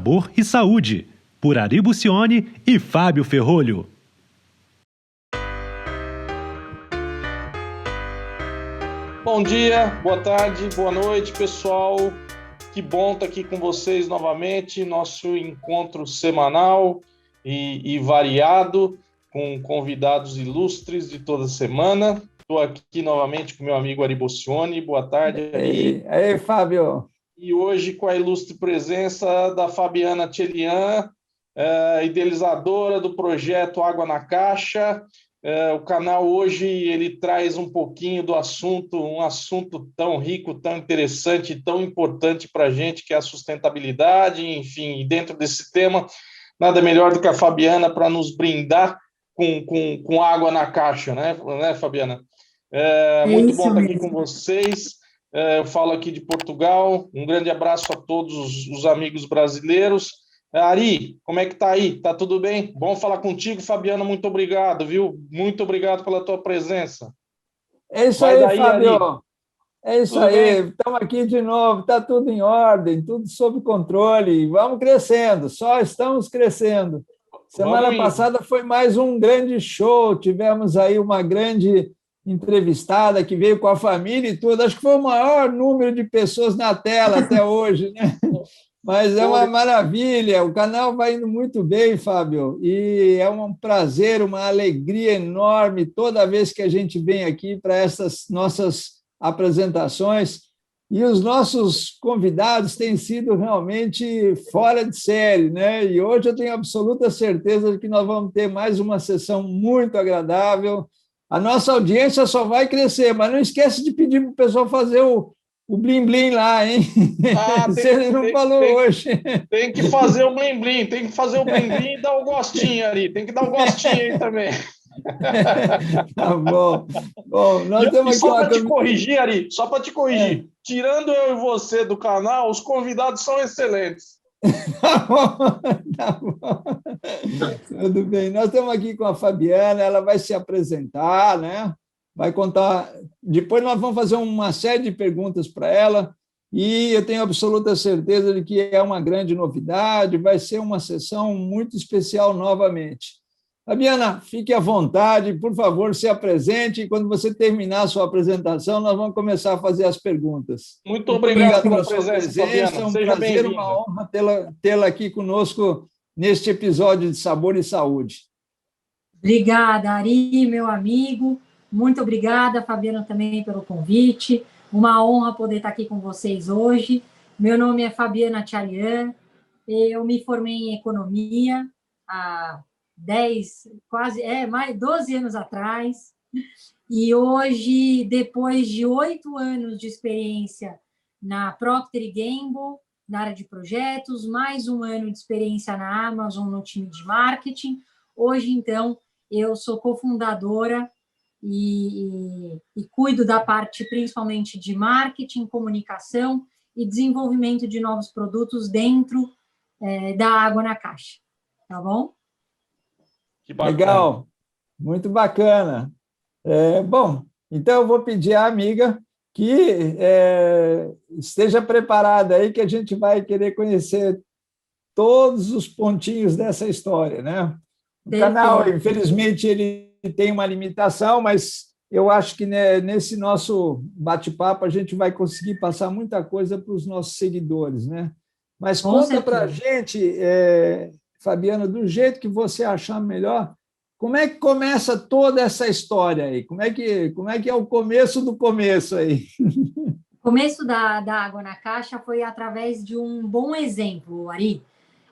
Sabor e Saúde, por Ari Bucione e Fábio Ferrolho. Bom dia, boa tarde, boa noite, pessoal. Que bom estar aqui com vocês novamente, nosso encontro semanal e variado, com convidados ilustres de toda semana. Estou aqui novamente com meu amigo Ari Bucione. Boa tarde, Ari. Aí, Fábio. E hoje com a ilustre presença da Fabiana Tchelian, idealizadora do projeto Água na Caixa. O canal hoje ele traz um pouquinho do assunto, um assunto tão rico, tão interessante, tão importante para a gente, que é a sustentabilidade. Enfim, e dentro desse tema, nada melhor do que a Fabiana para nos brindar com água na caixa, né Fabiana? Muito bom estar aqui com vocês. Eu falo aqui de Portugal. Um grande abraço a todos os amigos brasileiros. Ari, como é que tá aí? Tá tudo bem? Bom falar contigo, Fabiana. Muito obrigado, viu? Muito obrigado pela tua presença. É isso aí, Fábio. Ari. É isso tudo aí. Estamos aqui de novo. Está tudo em ordem, tudo sob controle. Vamos crescendo, só estamos crescendo. Semana passada foi mais um grande show. Tivemos aí uma grande entrevistada que veio com a família e tudo. Acho que foi o maior número de pessoas na tela até hoje, né? Mas é uma maravilha, o canal vai indo muito bem, Fábio, e é um prazer, uma alegria enorme toda vez que a gente vem aqui para essas nossas apresentações, e os nossos convidados têm sido realmente fora de série, né? E hoje eu tenho absoluta certeza de que nós vamos ter mais uma sessão muito agradável. A nossa audiência só vai crescer, mas não esquece de pedir para o pessoal fazer o blim-blim lá, hein? Você não falou hoje. Tem que fazer o blim-blim, tem que fazer o blim-blim e dar o gostinho ali. Tem que dar o gostinho aí também. Tá bom. Bom, nós temos só para te corrigir, Ari, só para te corrigir. Tirando eu e você do canal, os convidados são excelentes. Tá bom. Tudo bem. Nós estamos aqui com a Fabiana, ela vai se apresentar, né? Vai contar. Depois nós vamos fazer uma série de perguntas para ela, e eu tenho absoluta certeza de que é uma grande novidade, vai ser uma sessão muito especial novamente. Fabiana, fique à vontade, por favor, se apresente, e quando você terminar a sua apresentação, nós vamos começar a fazer as perguntas. Muito obrigado pela sua presença, Fabiana. É um prazer, uma honra tê-la aqui conosco neste episódio de Sabor e Saúde. Obrigada, Ari, meu amigo. Muito obrigada, Fabiana, também pelo convite. Uma honra poder estar aqui com vocês hoje. Meu nome é Fabiana Tchelian. Eu me formei em economia há mais 12 anos atrás. E hoje, depois de 8 anos de experiência na Procter & Gamble, na área de projetos, mais 1 ano de experiência na Amazon, no time de marketing, hoje, então, eu sou cofundadora e cuido da parte principalmente de marketing, comunicação e desenvolvimento de novos produtos dentro da Água na Caixa. Tá bom? Que legal, muito bacana. Bom, então eu vou pedir à amiga que esteja preparada aí, que a gente vai querer conhecer todos os pontinhos dessa história, né? O canal, infelizmente, ele tem uma limitação, mas eu acho que nesse nosso bate-papo a gente vai conseguir passar muita coisa para os nossos seguidores, né? Mas conta para a gente, Fabiana, do jeito que você achar melhor, como é que começa toda essa história aí? Como é que é o começo do começo aí? O começo da Água na Caixa foi através de um bom exemplo, Ari.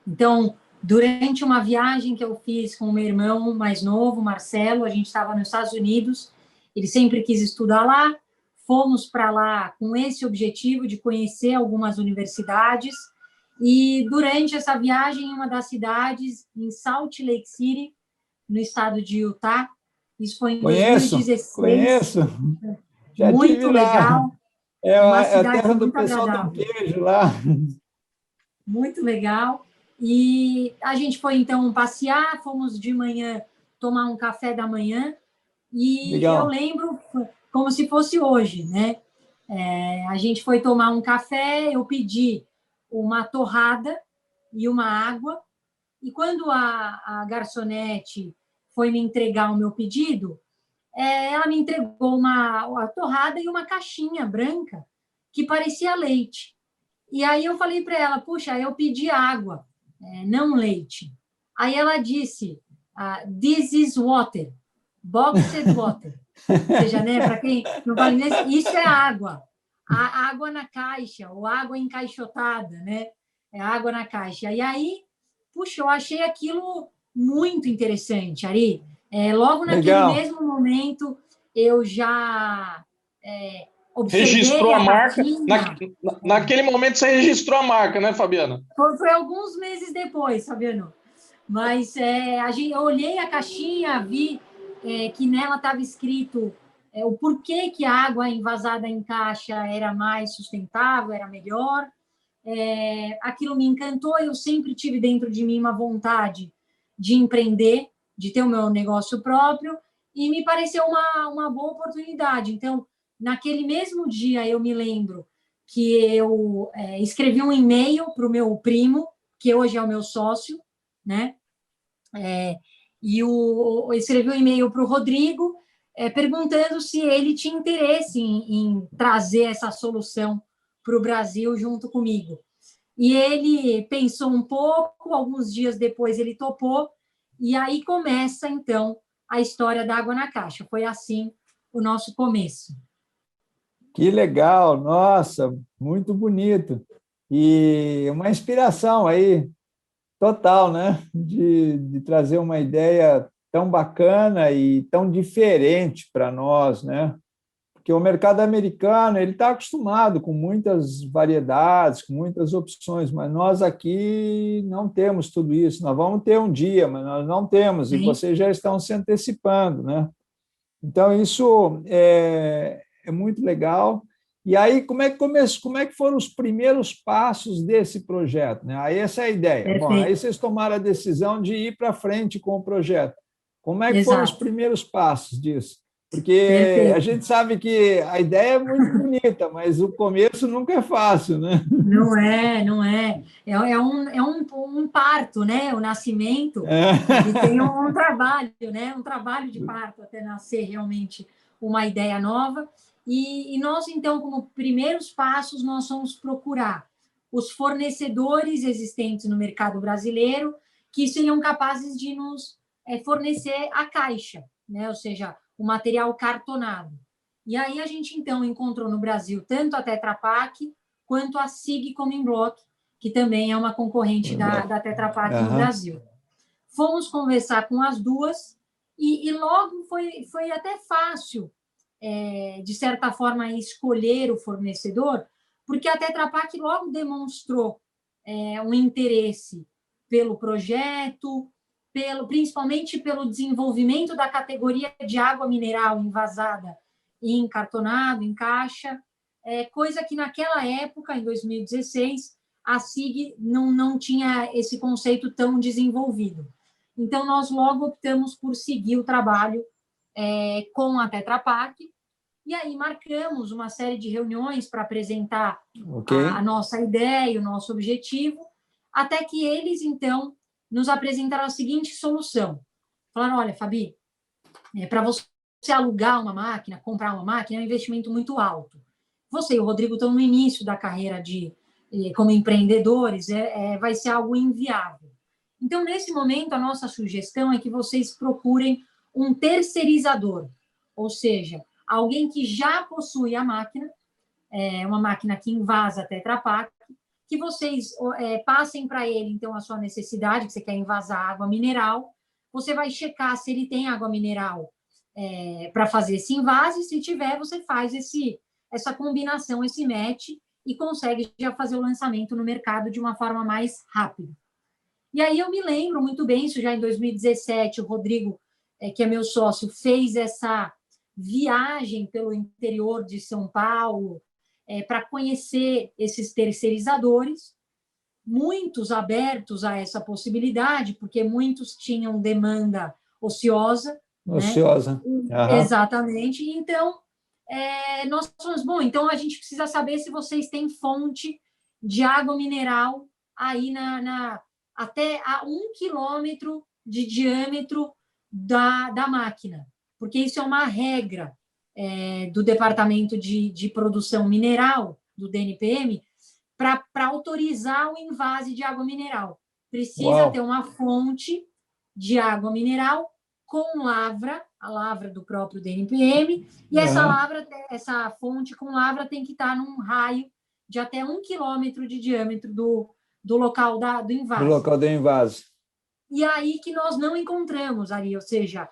Então, durante uma viagem que eu fiz com o meu irmão mais novo, Marcelo, a gente estava nos Estados Unidos, ele sempre quis estudar lá, fomos para lá com esse objetivo de conhecer algumas universidades, e durante essa viagem, em uma das cidades, em Salt Lake City, no estado de Utah, isso foi em 2016. Conheço. Já muito legal. É a terra do pessoal do queijo lá. Muito legal. E a gente foi, então, passear, fomos de manhã tomar um café da manhã, e legal. Eu lembro como se fosse hoje, né? A gente foi tomar um café, eu pedi uma torrada e uma água. E quando a garçonete foi me entregar o meu pedido, ela me entregou uma torrada e uma caixinha branca que parecia leite. E aí eu falei para ela, puxa, eu pedi água, não leite. Aí ela disse, this is water, boxed water. Ou seja, né, para quem não fala inglês, isso é água. A água na caixa, ou água encaixotada, né? É água na caixa. E aí, puxa, eu achei aquilo muito interessante, Ari. Logo naquele mesmo momento, eu já observei registrou a marca. caixinha. Naquele momento, você registrou a marca, né, Fabiana? Foi alguns meses depois, Fabiano. Mas eu olhei a caixinha, vi que nela estava escrito o porquê que a água envasada em caixa era mais sustentável, era melhor. Aquilo me encantou, eu sempre tive dentro de mim uma vontade de empreender, de ter o meu negócio próprio, e me pareceu uma boa oportunidade. Então, naquele mesmo dia, eu me lembro que eu escrevi um e-mail para o meu primo, que hoje é o meu sócio, né? Eu escrevi um e-mail para o Rodrigo, perguntando se ele tinha interesse em trazer essa solução para o Brasil junto comigo. E ele pensou um pouco, alguns dias depois ele topou, e aí começa, então, a história da Água na Caixa. Foi assim o nosso começo. Que legal, nossa, muito bonito. E uma inspiração aí, total, né? De trazer uma ideia tão bacana e tão diferente para nós, né? Porque o mercado americano ele está acostumado com muitas variedades, com muitas opções, mas nós aqui não temos tudo isso. Nós vamos ter um dia, mas nós não temos, e vocês já estão se antecipando, né? Então, isso é muito legal. E aí, como é que foram os primeiros passos desse projeto? Né? Aí essa é a ideia. Perfeito. Bom, aí vocês tomaram a decisão de ir para frente com o projeto. Como é que foram os primeiros passos disso? Porque Perfeito. A gente sabe que a ideia é muito bonita, mas o começo nunca é fácil, né? Não é. É um parto, né? O nascimento, ele tem um trabalho, né? Um trabalho de parto até nascer realmente uma ideia nova. E nós, então, como primeiros passos, nós vamos procurar os fornecedores existentes no mercado brasileiro que seriam capazes de nos fornecer a caixa, né? Ou seja, o material cartonado. E aí a gente, então, encontrou no Brasil tanto a Tetra Pak quanto a SIG Coming Block, que também é uma concorrente da Tetra Pak no Brasil. Fomos conversar com as duas e logo foi até fácil, de certa forma, escolher o fornecedor, porque a Tetra Pak logo demonstrou um interesse pelo projeto, principalmente pelo desenvolvimento da categoria de água mineral envasada e encartonado, em caixa, coisa que naquela época, em 2016, a SIG não tinha esse conceito tão desenvolvido. Então, nós logo optamos por seguir o trabalho com a Tetra Pak, e aí marcamos uma série de reuniões para apresentar a nossa ideia, o nosso objetivo, até que eles, então, nos apresentaram a seguinte solução. Falaram, olha, Fabi, para você alugar uma máquina, comprar uma máquina, é um investimento muito alto. Você e o Rodrigo estão no início da carreira como empreendedores, vai ser algo inviável. Então, nesse momento, a nossa sugestão é que vocês procurem um terceirizador, ou seja, alguém que já possui a máquina, uma máquina que invasa a Tetra Pak, que vocês passem para ele, então, a sua necessidade, que você quer invasar água mineral, você vai checar se ele tem água mineral para fazer esse invase, se tiver, você faz essa combinação, esse match, e consegue já fazer o lançamento no mercado de uma forma mais rápida. E aí eu me lembro muito bem, isso já em 2017, o Rodrigo, que é meu sócio, fez essa viagem pelo interior de São Paulo para conhecer esses terceirizadores, muitos abertos a essa possibilidade, porque muitos tinham demanda ociosa. Ociosa. Né? Exatamente. Então, nós falamos, bom, então a gente precisa saber se vocês têm fonte de água mineral aí até a 1 quilômetro de diâmetro da máquina, porque isso é uma regra do Departamento de Produção Mineral, do DNPM, para autorizar o invase de água mineral. Precisa ter uma fonte de água mineral com lavra, a lavra do próprio DNPM, e essa fonte com lavra tem que estar num raio de até 1 quilômetro de diâmetro do local do invase. Do local do invase. E aí que nós não encontramos, Ari, ou seja,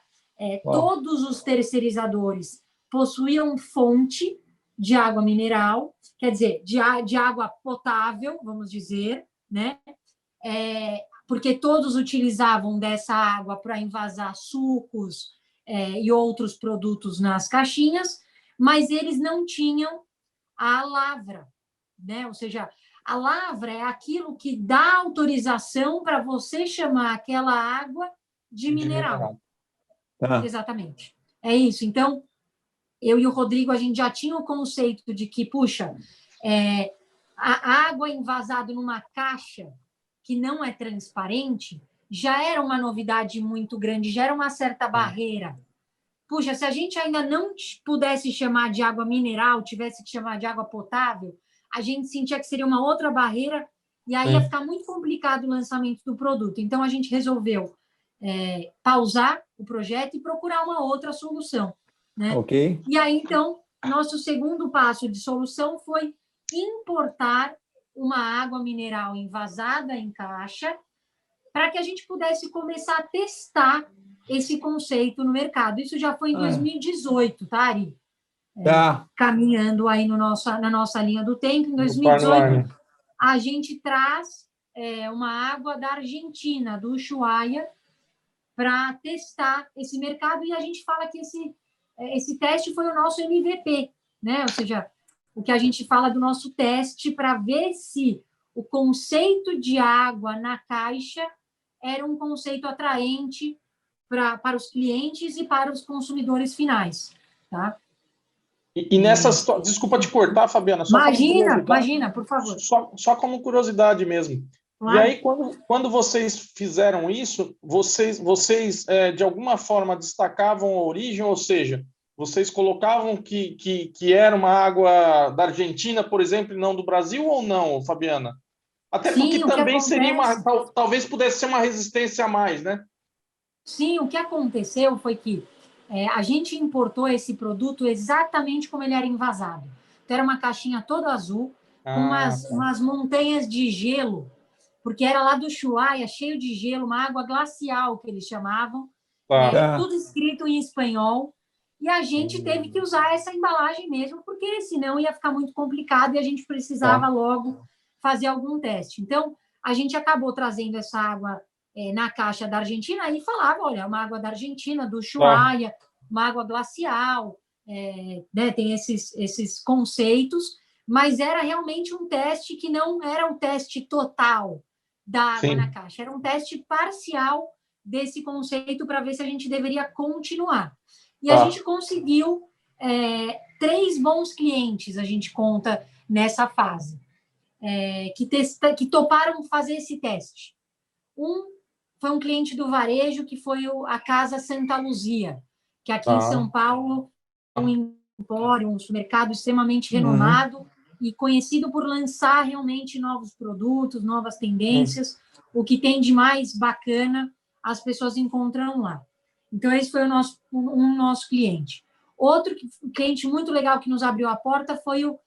todos os terceirizadores possuíam fonte de água mineral, quer dizer, de água potável, vamos dizer, né? Porque todos utilizavam dessa água para envasar sucos e outros produtos nas caixinhas, mas eles não tinham a lavra, né? Ou seja, a lavra é aquilo que dá autorização para você chamar aquela água de mineral. Exatamente. É isso. Então, eu e o Rodrigo, a gente já tinha o conceito de que, puxa, a água envasada numa caixa que não é transparente já era uma novidade muito grande, já era uma certa barreira. Puxa, se a gente ainda não pudesse chamar de água mineral, tivesse que chamar de água potável, a gente sentia que seria uma outra barreira e aí ia ficar muito complicado o lançamento do produto. Então, a gente resolveu pausar o projeto e procurar uma outra solução, né? Ok. E aí, então, nosso segundo passo de solução foi importar uma água mineral envasada em caixa para que a gente pudesse começar a testar esse conceito no mercado. Isso já foi em 2018, tá, Ari? Caminhando aí na nossa linha do tempo. Em 2018, a gente traz uma água da Argentina, do Ushuaia, para testar esse mercado, e a gente fala que esse teste foi o nosso MVP, né? Ou seja, o que a gente fala do nosso teste para ver se o conceito de água na caixa era um conceito atraente para os clientes e para os consumidores finais, tá? E nessa situação, desculpa te cortar, Fabiana. Só imagina, por favor. Só como curiosidade mesmo. Claro. E aí, quando vocês fizeram isso, vocês de alguma forma destacavam a origem, ou seja, vocês colocavam que era uma água da Argentina, por exemplo, e não do Brasil, ou não, Fabiana? Até Sim, porque também seria talvez pudesse ser uma resistência a mais, né? Sim, o que aconteceu foi que a gente importou esse produto exatamente como ele era envasado. Então, era uma caixinha toda azul, com umas montanhas de gelo, porque era lá do Ushuaia, cheio de gelo, uma água glacial, que eles chamavam, tudo escrito em espanhol, e a gente teve que usar essa embalagem mesmo, porque senão ia ficar muito complicado e a gente precisava logo fazer algum teste. Então, a gente acabou trazendo essa água na caixa da Argentina e falava, olha, uma água da Argentina, do Ushuaia, uma água glacial, né, tem esses conceitos, mas era realmente um teste que não era um teste total da água na caixa, era um teste parcial desse conceito para ver se a gente deveria continuar. E a gente conseguiu 3 bons clientes, a gente conta nessa fase, que toparam fazer esse teste. Foi um cliente do varejo, que foi a Casa Santa Luzia, que aqui em São Paulo é um empório, um supermercado extremamente renomado e conhecido por lançar realmente novos produtos, novas tendências, o que tem de mais bacana as pessoas encontram lá. Então, esse foi um nosso cliente. Outro cliente muito legal que nos abriu a porta foi o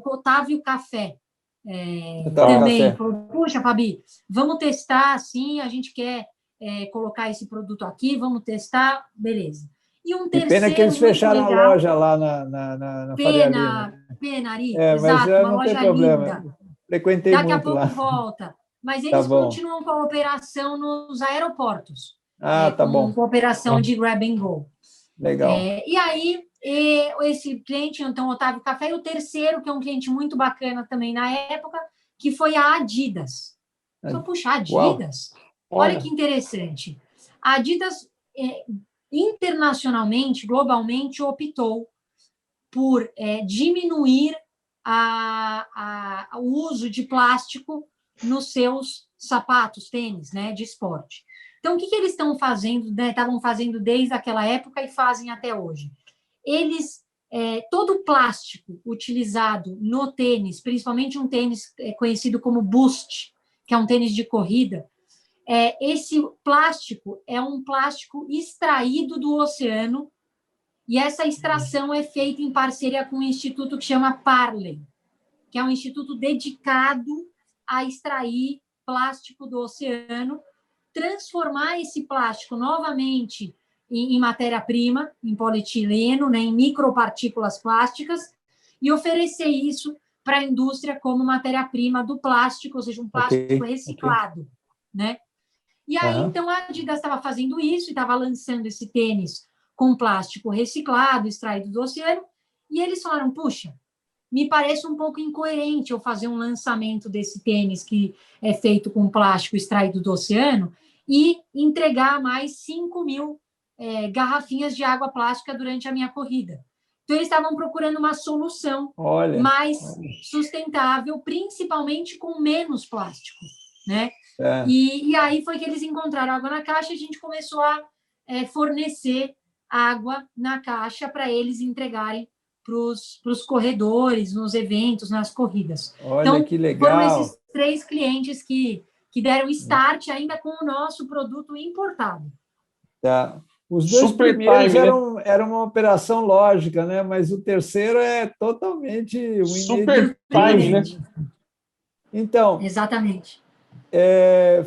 Otávio Café. Também falou, puxa, Fabi, vamos testar, sim, a gente quer colocar esse produto aqui, vamos testar, beleza. E um terceiro. Pena que eles fecharam a loja lá na Faria Lima. Pena, Ari, exato, uma loja linda. Frequentei Daqui muito lá. Daqui a pouco volta. Mas eles continuam com a operação nos aeroportos. Com a operação de grab and go. Legal. E aí, esse cliente, então, Otávio Café, e o terceiro, que é um cliente muito bacana também na época, que foi a Adidas. Só puxar Adidas. Olha que interessante. A Adidas, internacionalmente, globalmente, optou por diminuir o uso de plástico nos seus sapatos, tênis, né, de esporte. Então, o que eles estão fazendo, né, estavam fazendo desde aquela época e fazem até hoje? Eles, todo o plástico utilizado no tênis, principalmente um tênis conhecido como Boost, que é um tênis de corrida, esse plástico é um plástico extraído do oceano, e essa extração é feita em parceria com um instituto que chama Parley, que é um instituto dedicado a extrair plástico do oceano, transformar esse plástico novamente em matéria-prima, em polietileno, né, em micropartículas plásticas, e oferecer isso para a indústria como matéria-prima do plástico, ou seja, um plástico reciclado, né? E aí, então, a Adidas estava fazendo isso e estava lançando esse tênis com plástico reciclado, extraído do oceano, e eles falaram, puxa, me parece um pouco incoerente eu fazer um lançamento desse tênis que é feito com plástico extraído do oceano e entregar mais 5.000 garrafinhas de água plástica durante a minha corrida. Então, eles estavam procurando uma solução mais sustentável, principalmente com menos plástico, né? E aí foi que eles encontraram água na caixa e a gente começou a fornecer água na caixa para eles entregarem para os corredores, nos eventos, nas corridas. Olha, então, que legal. Foram esses 3 clientes que deram start ainda com o nosso produto importado. Tá. Os 2 Super primeiros time, era uma operação lógica, né? Mas o terceiro é totalmente... Super time, né? Então... Exatamente.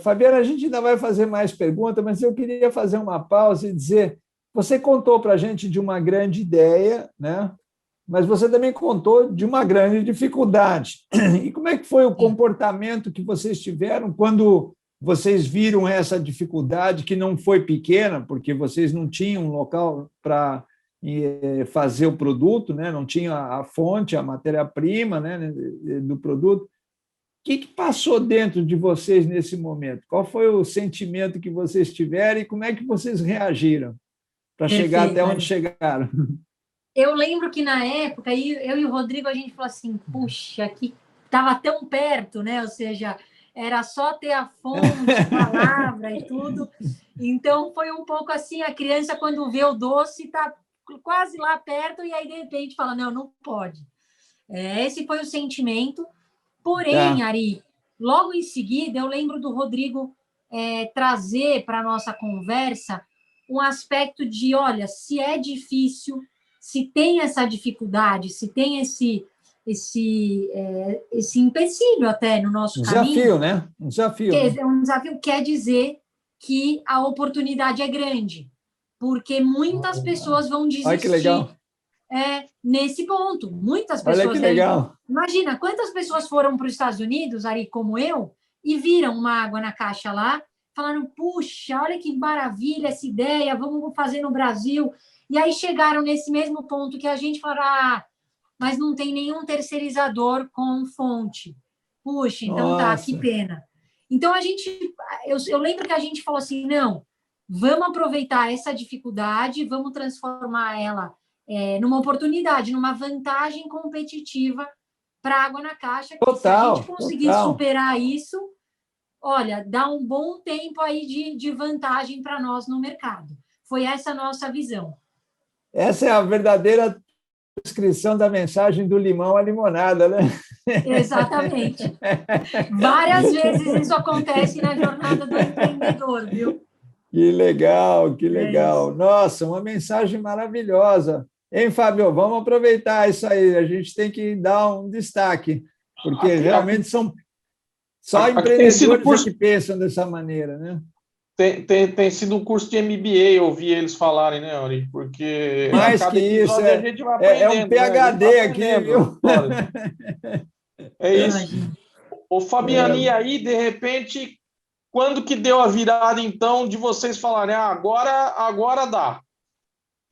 Fabiana, a gente ainda vai fazer mais perguntas, mas eu queria fazer uma pausa e dizer, você contou para a gente de uma grande ideia, né? Mas você também contou de uma grande dificuldade. E como é que foi o comportamento que vocês tiveram quando vocês viram essa dificuldade, que não foi pequena, porque vocês não tinham um local para fazer o produto, né? Não tinha a fonte, a matéria-prima, né, do produto. O que passou dentro de vocês nesse momento? Qual foi o sentimento que vocês tiveram e como é que vocês reagiram para chegar até onde chegaram? Eu lembro que, na época, eu e o Rodrigo, a gente falou assim, puxa, que estava tão perto, né? Ou seja, era só ter a fonte, a palavra e tudo. Então, foi um pouco assim, a criança, quando vê o doce, está quase lá perto e aí, de repente, fala, não pode. Esse foi o sentimento. Porém, Ari, logo em seguida, eu lembro do Rodrigo trazer para a nossa conversa um aspecto de, olha, se é difícil, se tem essa dificuldade, se tem esse empecilho até no nosso caminho... Desafio, né? Um desafio. Um desafio quer dizer que a oportunidade é grande, porque muitas pessoas vão desistir. Olha que legal. Nesse ponto. Muitas pessoas... Olha que legal. Imagina, quantas pessoas foram para os Estados Unidos, Ari, como eu, e viram uma água na caixa lá, falaram, puxa, olha que maravilha essa ideia, vamos fazer no Brasil... E aí chegaram nesse mesmo ponto que a gente falou, mas não tem nenhum terceirizador com fonte. Puxa, então tá, que pena. Então, eu lembro que a gente falou assim, não, vamos aproveitar essa dificuldade, vamos transformar ela numa oportunidade, numa vantagem competitiva para a água na caixa. Que se a gente conseguir superar isso, olha, dá um bom tempo aí de vantagem para nós no mercado. Foi essa a nossa visão. Essa é a verdadeira descrição da mensagem do limão à limonada, né? Exatamente. Várias vezes isso acontece na jornada do empreendedor, viu? Que legal, que legal. Nossa, uma mensagem maravilhosa. Hein, Fábio? Vamos aproveitar isso aí. A gente tem que dar um destaque, porque realmente são só empreendedores que pensam dessa maneira, né? Tem sido um curso de MBA, ouvir eles falarem, né, Ari? Porque mais que isso, é um PhD, né? Aqui, viu? É isso. Ô, Fabiana, e aí, de repente, quando que deu a virada, então, de vocês falarem, agora dá?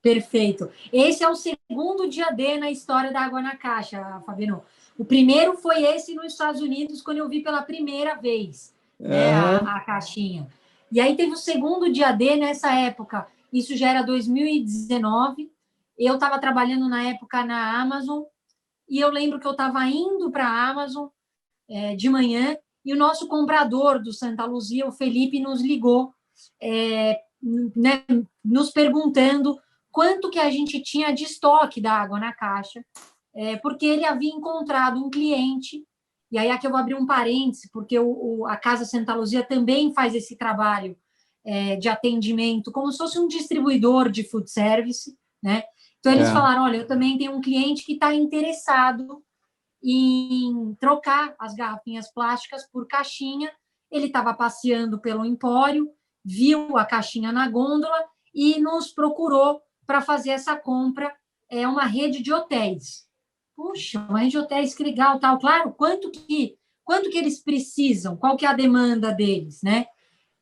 Perfeito. Esse é o segundo dia D na história da água na caixa, Fabiano. O primeiro foi esse nos Estados Unidos, quando eu vi pela primeira vez a caixinha. E aí teve o segundo dia D nessa época, isso já era 2019, eu estava trabalhando na época na Amazon, e eu lembro que eu estava indo para a Amazon de manhã, e o nosso comprador do Santa Luzia, o Felipe, nos ligou, né, nos perguntando quanto que a gente tinha de estoque da água na caixa, porque ele havia encontrado um cliente, e aí aqui eu vou abrir um parêntese, porque a Casa Santa Luzia também faz esse trabalho de atendimento, como se fosse um distribuidor de food service, né? Então, eles falaram, olha, eu também tenho um cliente que está interessado em trocar as garrafinhas plásticas por caixinha. Ele estava passeando pelo Empório, viu a caixinha na gôndola e nos procurou para fazer essa compra. É uma rede de hotéis. Puxa, uma rede de hotéis, que legal, tal. Claro, quanto que eles precisam? Qual que é a demanda deles, né?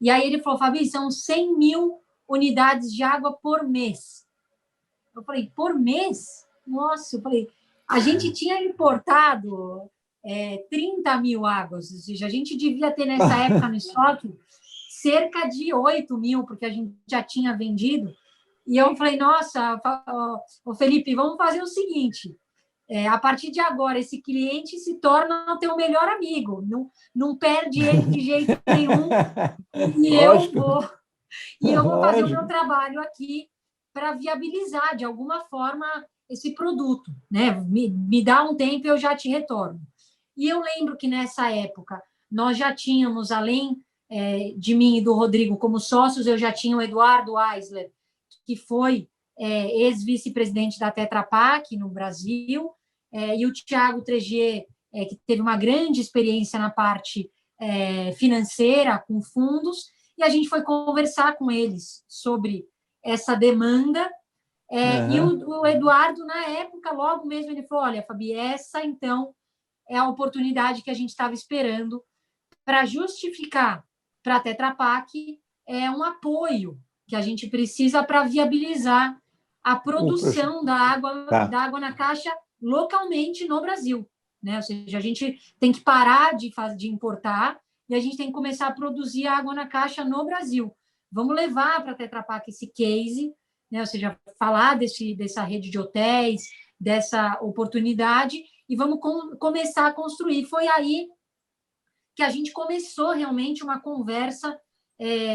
E aí ele falou, Fabi, são 100 mil unidades de água por mês. Eu falei, por mês? Nossa, eu falei, a gente tinha importado 30 mil águas, ou seja, a gente devia ter nessa época no estoque cerca de 8 mil, porque a gente já tinha vendido. E eu falei, nossa, Felipe, vamos fazer o seguinte, a partir de agora, esse cliente se torna o teu melhor amigo, não perde ele de jeito nenhum, e eu vou fazer o meu trabalho aqui para viabilizar, de alguma forma, esse produto, né? Me dá um tempo e eu já te retorno. E eu lembro que, nessa época, nós já tínhamos, além de mim e do Rodrigo como sócios, eu já tinha o Eduardo Eisler, que foi ex-vice-presidente da Tetra Pak no Brasil, e o Thiago Tregier, que teve uma grande experiência na parte financeira, com fundos, e a gente foi conversar com eles sobre essa demanda, e o Eduardo, na época, logo mesmo, ele falou, olha, Fabi, essa, então, é a oportunidade que a gente estava esperando para justificar para a Tetra Pak um apoio que a gente precisa para viabilizar a produção da água na caixa localmente no Brasil, né? Ou seja, a gente tem que parar de importar e a gente tem que começar a produzir água na caixa no Brasil. Vamos levar para a Tetra Pak esse case, né? Ou seja, falar dessa rede de hotéis, dessa oportunidade, e vamos começar a construir. Foi aí que a gente começou realmente uma conversa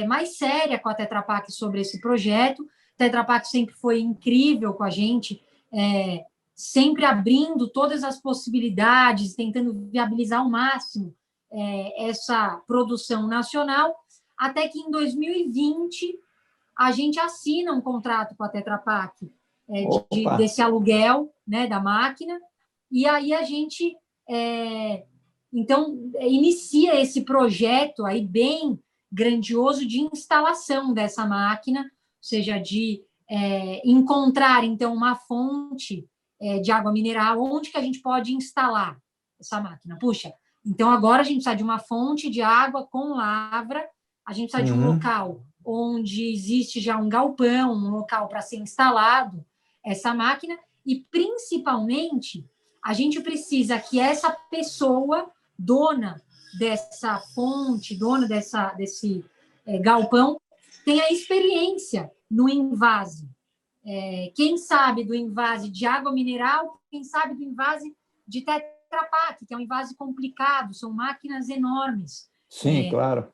mais séria com a Tetra Pak sobre esse projeto. A Tetra Pak sempre foi incrível com a gente, sempre abrindo todas as possibilidades, tentando viabilizar ao máximo essa produção nacional, até que em 2020 a gente assina um contrato com a Tetra Pak desse aluguel, né, da máquina, e aí a gente então inicia esse projeto aí bem grandioso de instalação dessa máquina, ou seja, de encontrar então uma fonte de água mineral, onde que a gente pode instalar essa máquina. Puxa, então agora a gente precisa de uma fonte de água com lavra, a gente precisa de um local onde existe já um galpão, um local para ser instalado essa máquina, e principalmente a gente precisa que essa pessoa, dona dessa fonte, dona desse galpão, tenha experiência no invase. Quem sabe do invase de água mineral, quem sabe do invase de Tetra Pak, que é um invase complicado, são máquinas enormes. Sim, claro.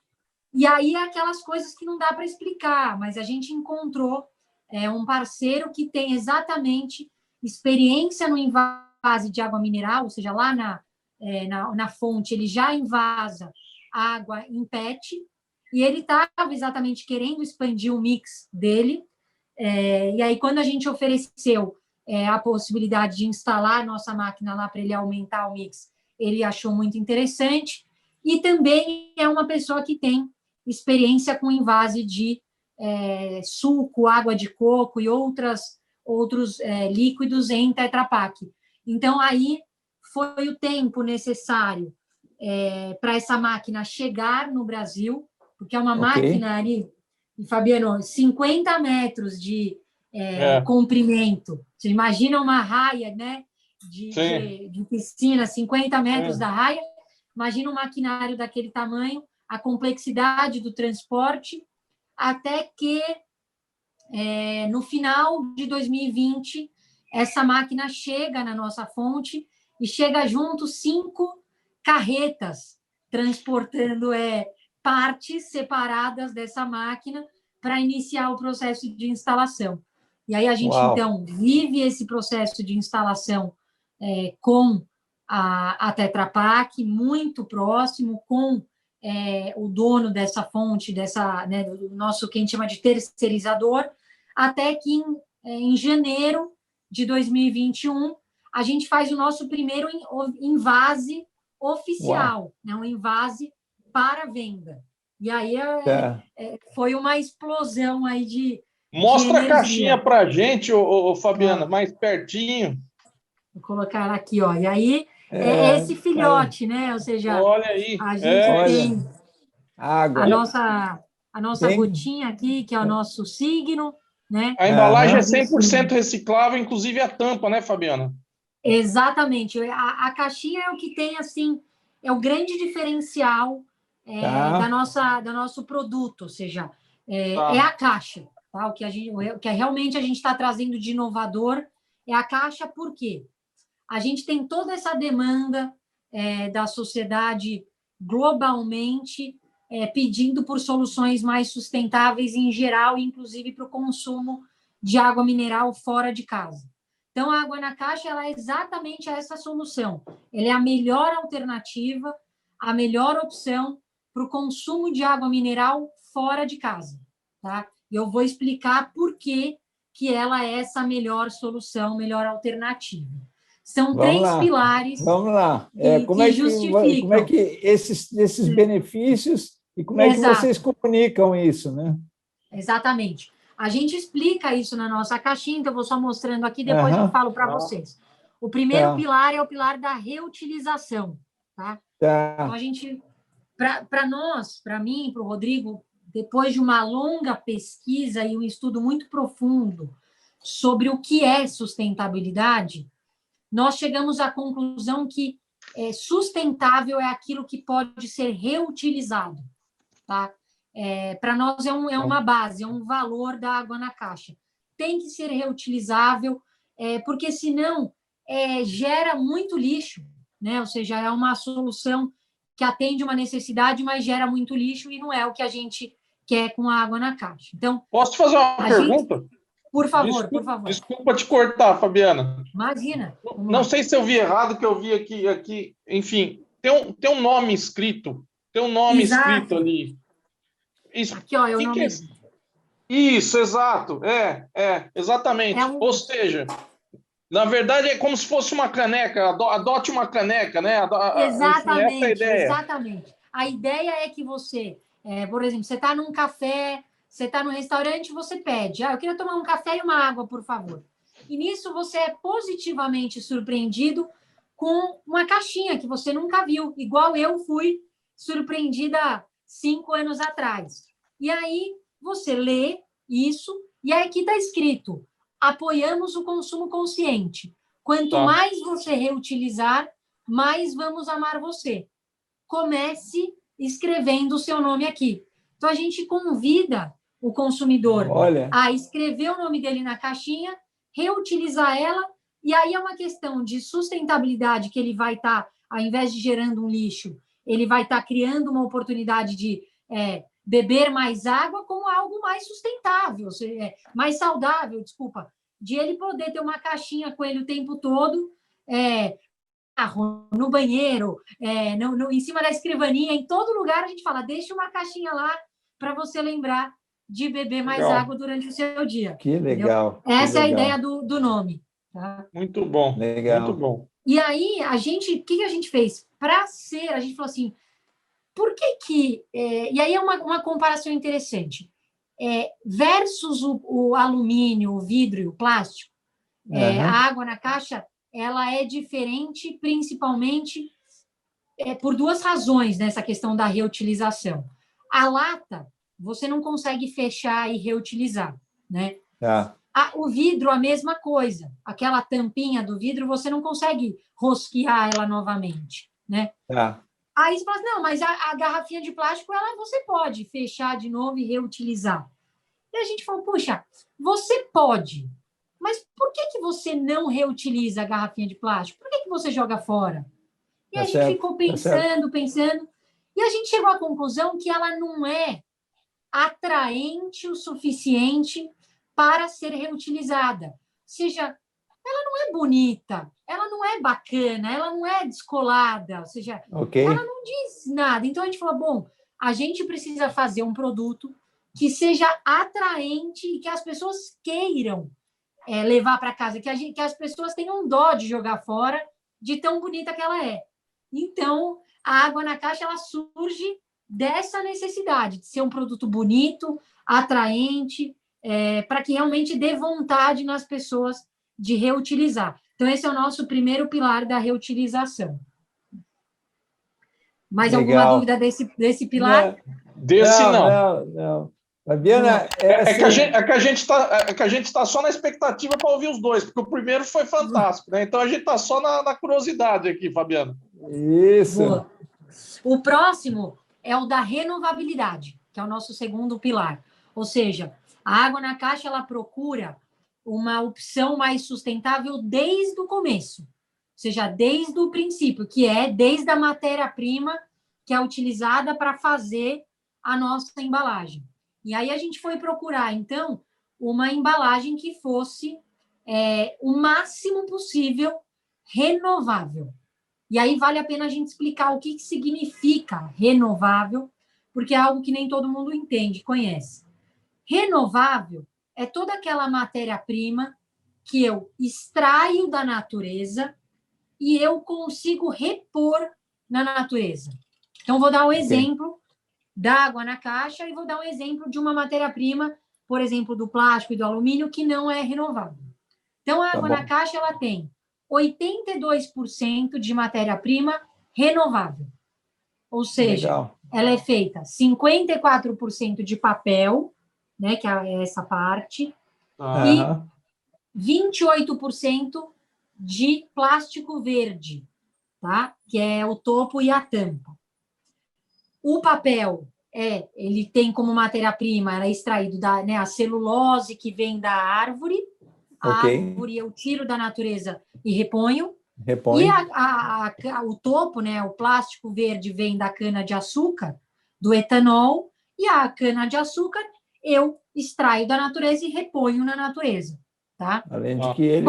E aí aquelas coisas que não dá para explicar, mas a gente encontrou um parceiro que tem exatamente experiência no invase de água mineral, ou seja, lá na fonte ele já invasa água em PET, e ele estava exatamente querendo expandir o mix dele, e aí quando a gente ofereceu a possibilidade de instalar a nossa máquina lá para ele aumentar o mix, ele achou muito interessante, e também é uma pessoa que tem experiência com invase de suco, água de coco e outros líquidos em Tetra Pak. Então, aí foi o tempo necessário para essa máquina chegar no Brasil, porque é uma máquina ali, Fabiano, 50 metros de comprimento. Você imagina uma raia, né, de piscina, 50 metros da raia, imagina um maquinário daquele tamanho, a complexidade do transporte, até que no final de 2020 essa máquina chega na nossa fonte e chega junto 5 carretas transportando partes separadas dessa máquina para iniciar o processo de instalação. E aí a gente, então, vive esse processo de instalação com a Tetra Pak, muito próximo, com o dono dessa fonte, né, do nosso, que a gente chama de terceirizador, até que em janeiro de 2021, a gente faz o nosso primeiro invase oficial, né, um invase para venda. E aí foi uma explosão aí de Mostra de a caixinha para a gente, Fabiana, mais pertinho. Vou colocar ela aqui, ó. E aí é esse filhote, né? Ou seja, olha aí, a gente tem água. a nossa gotinha aqui, que é o nosso signo, né? A embalagem é 100% reciclável, inclusive a tampa, né, Fabiana? Exatamente. A caixinha é o que tem, assim, é o grande diferencial do nosso produto, ou seja, é a caixa. Tá? O que realmente a gente está trazendo de inovador é a caixa, por quê? A gente tem toda essa demanda da sociedade globalmente pedindo por soluções mais sustentáveis em geral, inclusive para o consumo de água mineral fora de casa. Então, a água na caixa ela é exatamente essa solução. Ela é a melhor alternativa, a melhor opção para o consumo de água mineral fora de casa. Tá? E eu vou explicar por que ela é essa melhor solução, melhor alternativa. São três pilares. Vamos lá. Como é que esses benefícios e como é que vocês comunicam isso, né? Exatamente. A gente explica isso na nossa caixinha, então eu vou só mostrando aqui, depois eu falo para vocês. O primeiro pilar é o pilar da reutilização. Tá? Então, a gente, para nós, para mim, para o Rodrigo, depois de uma longa pesquisa e um estudo muito profundo sobre o que é sustentabilidade, nós chegamos à conclusão que sustentável é aquilo que pode ser reutilizado. Tá? Para nós é uma base, é um valor da água na caixa. Tem que ser reutilizável, porque senão gera muito lixo, né? Ou seja, é uma solução que atende uma necessidade, mas gera muito lixo e não é o que a gente quer com a água na caixa. Então, posso fazer uma pergunta? Por favor, por favor. Desculpa te cortar, Fabiana. Imagina. Não sei se eu vi errado, que eu vi aqui. Enfim, tem um nome escrito. Tem um nome escrito ali. Isso, aqui, ó, é o nome. Isso, exato. Exatamente. Ou seja, na verdade, é como se fosse uma caneca. Adote uma caneca, né? Exatamente, enfim, essa é a ideia. Exatamente. A ideia é que você, por exemplo, você está num café, você está no restaurante, você pede, eu queria tomar um café e uma água, por favor. E nisso você é positivamente surpreendido com uma caixinha que você nunca viu, igual eu fui surpreendida 5 anos atrás. E aí você lê isso, e aí aqui está escrito: apoiamos o consumo consciente. Quanto mais você reutilizar, mais vamos amar você. Comece escrevendo o seu nome aqui. Então, a gente convida o consumidor a escrever o nome dele na caixinha, reutilizar ela, e aí é uma questão de sustentabilidade que ele vai estar, ao invés de gerando um lixo, ele vai estar criando uma oportunidade de beber mais água como algo mais sustentável, mais saudável, desculpa, de ele poder ter uma caixinha com ele o tempo todo, no banheiro, em cima da escrivaninha, em todo lugar a gente fala, deixa uma caixinha lá para você lembrar de beber mais água durante o seu dia. Que legal. Essa é a ideia do nome. Tá? Muito bom. Legal. Muito bom. E aí, o que a gente fez? A gente falou assim, por que... e aí é uma comparação interessante. Versus o alumínio, o vidro e o plástico, a água na caixa, ela é diferente, principalmente por duas razões nessa questão da reutilização. A lata, você não consegue fechar e reutilizar, né? O vidro, a mesma coisa. Aquela tampinha do vidro, você não consegue rosquear ela novamente, né? Aí você fala assim, não, mas a garrafinha de plástico, você pode fechar de novo e reutilizar. E a gente falou, puxa, você pode, mas por que você não reutiliza a garrafinha de plástico? Por que você joga fora? E a gente ficou pensando, E a gente chegou à conclusão que ela não é atraente o suficiente para ser reutilizada. Ou seja, ela não é bonita, ela não é bacana, ela não é descolada, ou seja, ela não diz nada. Então a gente falou, bom, a gente precisa fazer um produto que seja atraente e que as pessoas queiram levar para casa, que as pessoas tenham dó de jogar fora, de tão bonita que ela é. Então, a água na caixa ela surge dessa necessidade de ser um produto bonito, atraente, para que realmente dê vontade nas pessoas de reutilizar. Então, esse é o nosso primeiro pilar da reutilização. Mais alguma dúvida desse pilar? Não. Fabiana, que a gente está só na expectativa para ouvir os dois, porque o primeiro foi fantástico, né? Então a gente está só na curiosidade aqui, Fabiana. Isso. Boa. O próximo é o da renovabilidade, que é o nosso segundo pilar. Ou seja, a água na caixa ela procura uma opção mais sustentável desde o começo, ou seja, desde o princípio, que é desde a matéria-prima que é utilizada para fazer a nossa embalagem. E aí a gente foi procurar, então, uma embalagem que fosse o máximo possível renovável. E aí vale a pena a gente explicar o que significa renovável, porque é algo que nem todo mundo entende, conhece. Renovável é toda aquela matéria-prima que eu extraio da natureza e eu consigo repor na natureza. Então, vou dar um exemplo da água na caixa e vou dar um exemplo de uma matéria-prima, por exemplo, do plástico e do alumínio, que não é renovável. Então, a água na caixa ela tem 82% de matéria-prima renovável. Ou seja, ela é feita 54% de papel, né, que é essa parte, e 28% de plástico verde, tá? Que é o topo e a tampa. O papel, ele tem como matéria-prima, ela é extraído a celulose que vem da árvore. A árvore eu tiro da natureza e reponho. E o topo, né, o plástico verde vem da cana-de-açúcar, do etanol, e a cana-de-açúcar eu extraio da natureza e reponho na natureza. Tá? Além de que ele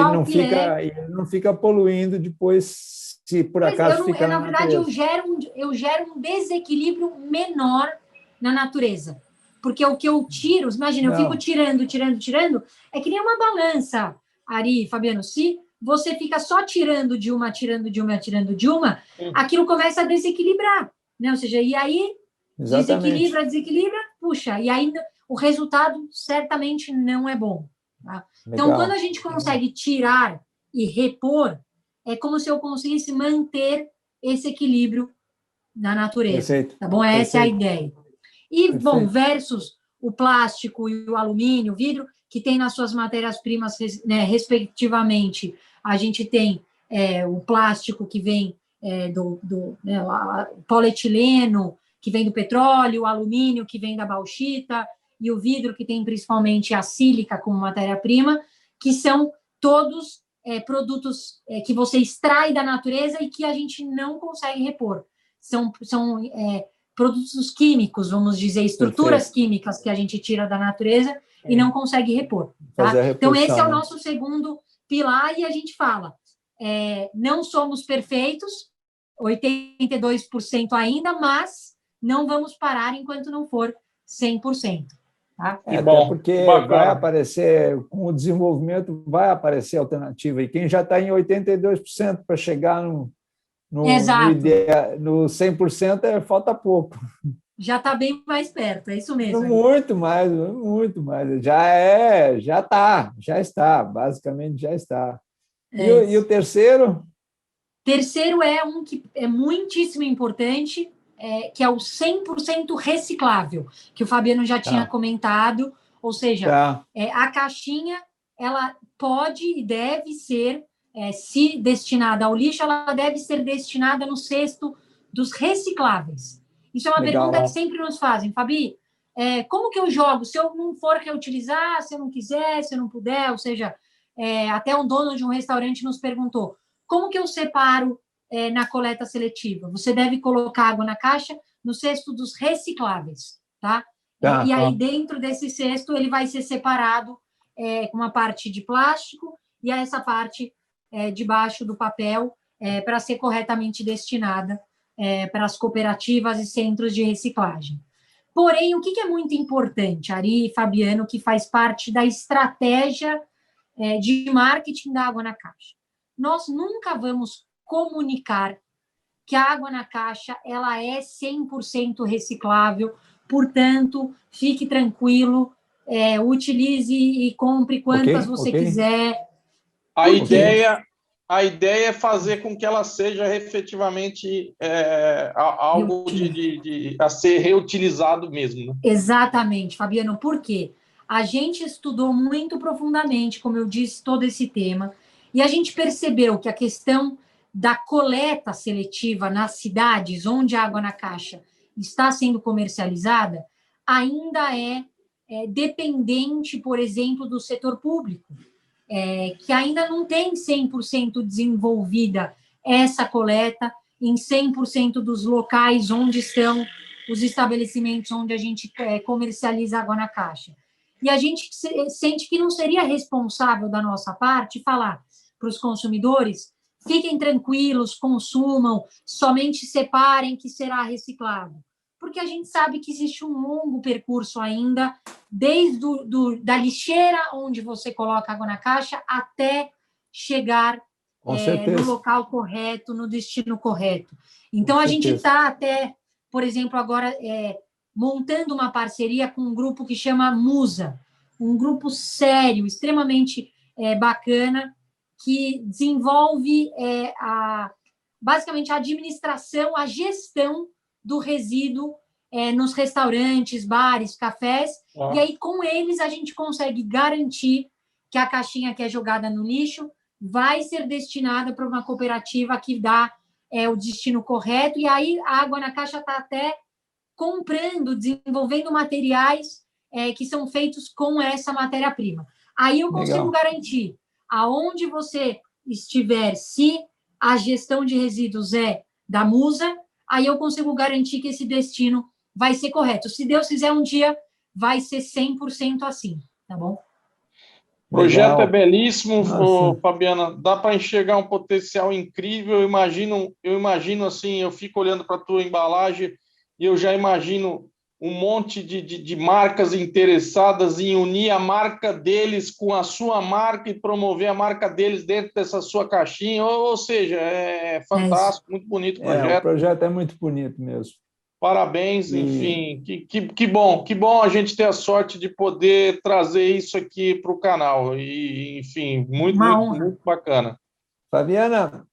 não fica poluindo depois, se por acaso fica na verdade, natureza. eu gero um desequilíbrio menor na natureza. Porque o que eu tiro, imagina, eu fico tirando, é que nem uma balança, Ari, Fabiano, se você fica só tirando de uma, aquilo começa a desequilibrar, né? Ou seja, e aí desequilibra, puxa, e aí o resultado certamente não é bom. Tá? Então, quando a gente consegue tirar e repor, é como se eu conseguisse manter esse equilíbrio na natureza. Perfeito. Tá bom? Essa é a ideia. E, bom, versus o plástico e o alumínio, o vidro, que tem nas suas matérias-primas, né, respectivamente, a gente tem o plástico que vem do polietileno, que vem do petróleo, o alumínio que vem da bauxita, e o vidro que tem principalmente a sílica como matéria-prima, que são todos produtos que você extrai da natureza e que a gente não consegue repor. São produtos químicos, vamos dizer, estruturas químicas que a gente tira da natureza e não consegue repor. Tá? Então, esse é o nosso segundo pilar, e a gente fala, não somos perfeitos, 82% ainda, mas não vamos parar enquanto não for 100%. Tá? Até porque vai aparecer, com o desenvolvimento, vai aparecer alternativa, e quem já está em 82% para chegar no 100% falta pouco. Já está bem mais perto, é isso mesmo. Muito mais. Já está, basicamente já está. E o terceiro? Terceiro é um que é muitíssimo importante, que é o 100% reciclável, que o Fabiano já tinha comentado, ou seja, a caixinha, ela pode e deve ser, se destinada ao lixo, ela deve ser destinada no cesto dos recicláveis. Isso é uma pergunta que sempre nos fazem, Fabi, como que eu jogo? Se eu não for reutilizar, se eu não quiser, se eu não puder, ou seja, até um dono de um restaurante nos perguntou, como que eu separo na coleta seletiva? Você deve colocar água na caixa no cesto dos recicláveis, tá? Tá, E aí, tá. dentro desse cesto, ele vai ser separado com uma parte de plástico e essa parte debaixo do papel para ser corretamente destinada para as cooperativas e centros de reciclagem. Porém, o que é muito importante, Ari e Fabiano, que faz parte da estratégia de marketing da Água na Caixa? Nós nunca vamos comunicar que a água na caixa ela é 100% reciclável, portanto, fique tranquilo, utilize e compre quantas você quiser. A ideia é fazer com que ela seja efetivamente algo a ser reutilizado mesmo. Né? Exatamente, Fabiano. Por quê? A gente estudou muito profundamente, como eu disse, todo esse tema, e a gente percebeu que a questão da coleta seletiva nas cidades onde a água na caixa está sendo comercializada ainda é dependente, por exemplo, do setor público, que ainda não tem 100% desenvolvida essa coleta em 100% dos locais onde estão os estabelecimentos onde a gente comercializa água na caixa. E a gente sente que não seria responsável da nossa parte falar para os consumidores: fiquem tranquilos, consumam, somente separem que será reciclado. Porque a gente sabe que existe um longo percurso ainda, desde da lixeira onde você coloca água na caixa até chegar no local correto, no destino correto. Então, a gente está até, por exemplo, agora montando uma parceria com um grupo que chama Musa, um grupo sério, extremamente bacana, que desenvolve basicamente a administração, a gestão do resíduo nos restaurantes, bares, cafés, e aí com eles a gente consegue garantir que a caixinha que é jogada no lixo vai ser destinada para uma cooperativa que dá o destino correto, e aí a água na caixa está até comprando, desenvolvendo materiais que são feitos com essa matéria-prima. Aí eu consigo garantir, aonde você estiver, se a gestão de resíduos é da Musa, aí eu consigo garantir que esse destino vai ser correto. Se Deus quiser, um dia vai ser 100% assim, tá bom? O projeto é belíssimo, Fabiana, dá para enxergar um potencial incrível. Eu imagino assim, eu fico olhando para a tua embalagem e eu já imagino um monte de marcas interessadas em unir a marca deles com a sua marca e promover a marca deles dentro dessa sua caixinha. Ou seja, é fantástico, muito bonito o projeto. O projeto é muito bonito mesmo. Parabéns, enfim, que bom a gente ter a sorte de poder trazer isso aqui para o canal. E, enfim, muito bacana. Fabiana,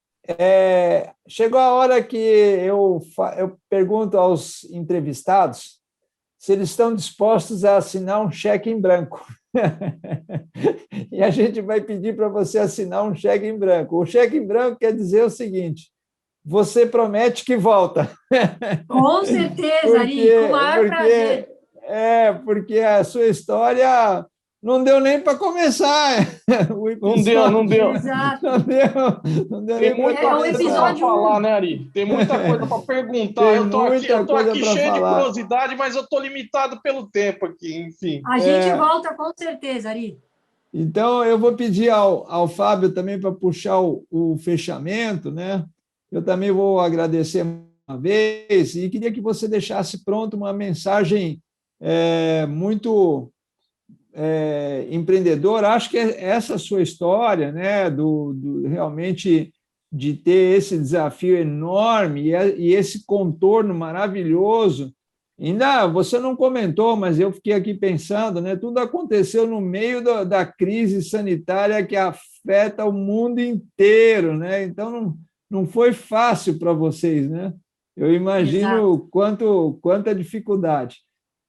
chegou a hora que eu pergunto aos entrevistados se eles estão dispostos a assinar um cheque em branco. E a gente vai pedir para você assinar um cheque em branco. O cheque em branco quer dizer o seguinte: você promete que volta. Com certeza, Ari, com o maior prazer. Porque a sua história não deu nem para começar. Não deu. Exato. Não deu Tem nem muita coisa para falar, né, Ari? Tem muita coisa para perguntar. Eu estou aqui cheio de curiosidade, mas eu estou limitado pelo tempo aqui, enfim. A gente volta com certeza, Ari. Então, eu vou pedir ao Fábio também para puxar o fechamento, né? Eu também vou agradecer uma vez e queria que você deixasse pronto uma mensagem muito empreendedora. Acho que essa sua história, né, realmente de ter esse desafio enorme e esse contorno maravilhoso. Ainda você não comentou, mas eu fiquei aqui pensando, né? Tudo aconteceu no meio da crise sanitária que afeta o mundo inteiro, né? Então não foi fácil para vocês, né? Eu imagino quanta dificuldade.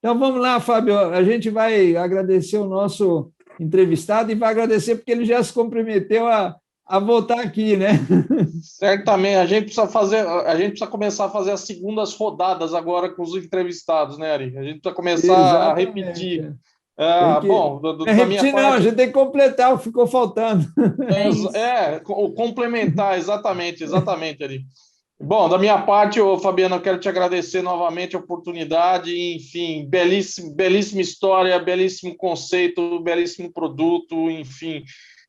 Então, vamos lá, Fábio, a gente vai agradecer o nosso entrevistado e vai agradecer porque ele já se comprometeu a voltar aqui, né? Certamente, a gente precisa começar a fazer as segundas rodadas agora com os entrevistados, né, Ari? A gente precisa começar a repetir. Repetir, não, a gente tem que completar o que ficou faltando. Complementar, exatamente, Ari. Bom, da minha parte, Fabiano, eu quero te agradecer novamente a oportunidade, enfim, belíssima história, belíssimo conceito, belíssimo produto, enfim,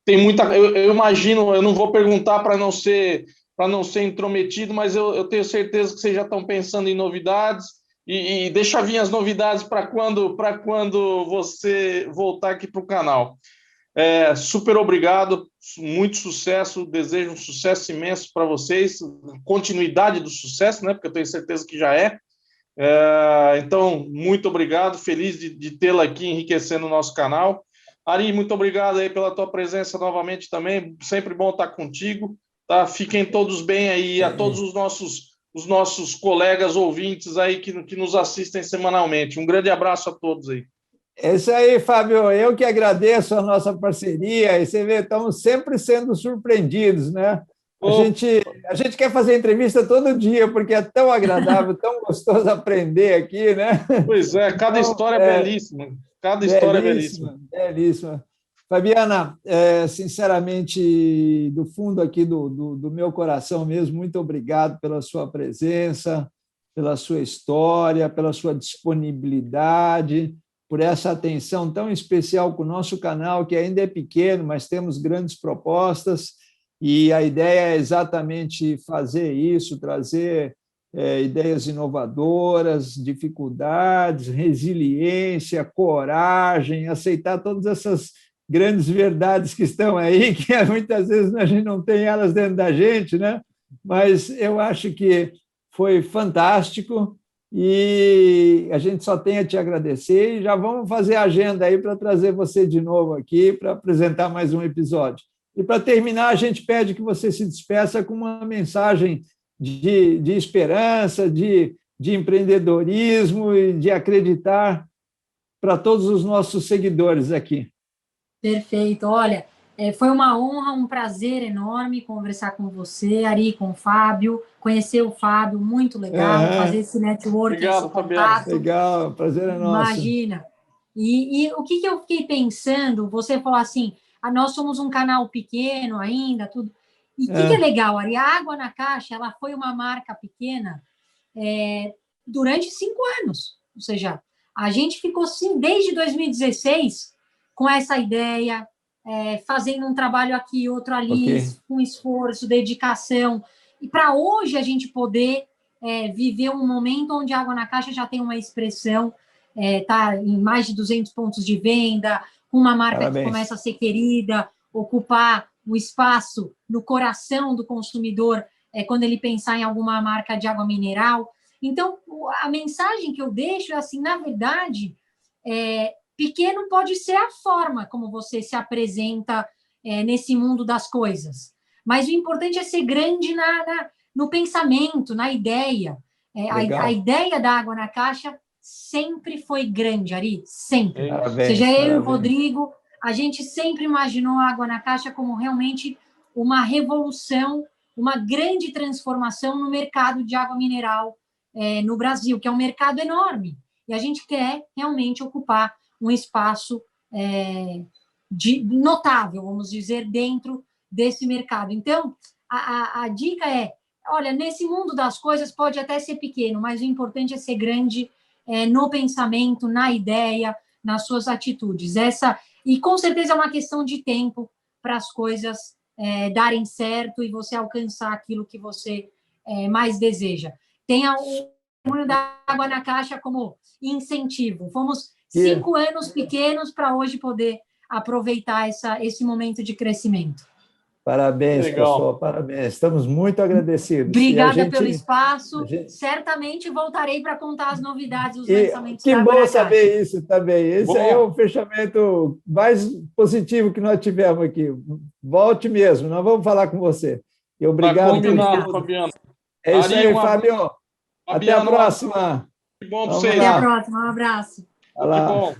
tem muita. Eu imagino, eu não vou perguntar para não ser intrometido, mas eu tenho certeza que vocês já estão pensando em novidades e deixa vir as novidades para quando você voltar aqui para o canal. Super obrigado, muito sucesso, desejo um sucesso imenso para vocês, continuidade do sucesso, né? Porque eu tenho certeza que já é. Então, muito obrigado, feliz de tê-la aqui enriquecendo o nosso canal. Ari, muito obrigado aí pela tua presença novamente também, sempre bom estar contigo, tá? Fiquem todos bem aí, a todos os nossos colegas ouvintes aí que nos assistem semanalmente. Um grande abraço a todos aí. É isso aí, Fábio. Eu que agradeço a nossa parceria. E você vê, estamos sempre sendo surpreendidos, né? A gente quer fazer entrevista todo dia, porque é tão agradável, tão gostoso aprender aqui, né? Pois é, cada história é belíssima. Cada história é belíssima. Belíssima. Fabiana, sinceramente, do fundo aqui do meu coração mesmo, muito obrigado pela sua presença, pela sua história, pela sua disponibilidade, por essa atenção tão especial com o nosso canal, que ainda é pequeno, mas temos grandes propostas, e a ideia é exatamente fazer isso, trazer ideias inovadoras, dificuldades, resiliência, coragem, aceitar todas essas grandes verdades que estão aí, que muitas vezes a gente não tem elas dentro da gente, né? Mas eu acho que foi fantástico, e a gente só tem a te agradecer, e já vamos fazer a agenda aí para trazer você de novo aqui para apresentar mais um episódio. E para terminar, a gente pede que você se despeça com uma mensagem de esperança, de empreendedorismo e de acreditar para todos os nossos seguidores aqui. Perfeito. Olha, foi uma honra, um prazer enorme conversar com você, Ari, com o Fábio, conhecer o Fábio, muito legal, fazer esse network, Obrigado, esse contato. Legal, prazer é nosso. Imagina. E o que eu fiquei pensando, você falou assim, nós somos um canal pequeno ainda, tudo. E o que é legal, Ari? A Água na Caixa, ela foi uma marca pequena durante 5 anos. Ou seja, a gente ficou, sim, desde 2016 com essa ideia, fazendo um trabalho aqui, outro ali, com esforço, dedicação. E para hoje a gente poder viver um momento onde a Água na Caixa já tem uma expressão, está em mais de 200 pontos de venda, com uma marca que começa a ser querida, ocupar o espaço no coração do consumidor quando ele pensar em alguma marca de água mineral. Então, a mensagem que eu deixo é assim, na verdade, pequeno pode ser a forma como você se apresenta nesse mundo das coisas, mas o importante é ser grande no pensamento, na ideia. A ideia da Água na Caixa sempre foi grande, Ari, sempre. Parabéns, seja eu e o Rodrigo, a gente sempre imaginou a Água na Caixa como realmente uma revolução, uma grande transformação no mercado de água mineral no Brasil, que é um mercado enorme, e a gente quer realmente ocupar um espaço notável, vamos dizer, dentro desse mercado. Então, a dica olha, nesse mundo das coisas pode até ser pequeno, mas o importante é ser grande no pensamento, na ideia, nas suas atitudes. E com certeza é uma questão de tempo para as coisas darem certo e você alcançar aquilo que você mais deseja. Tenha o testemunho da Água na Caixa como incentivo. Fomos 5 anos pequenos para hoje poder aproveitar esse momento de crescimento. Parabéns, pessoal, parabéns. Estamos muito agradecidos. Obrigada pelo espaço. Certamente voltarei para contar as novidades, os lançamentos da Água na Caixa. Que bom saber isso também. Esse aí é o fechamento mais positivo que nós tivemos aqui. Volte mesmo, nós vamos falar com você. E obrigado. Combinado, Fabiano. É isso aí, Fábio. Até a próxima. Que bom para vocês. Até a próxima. Um abraço. Olá.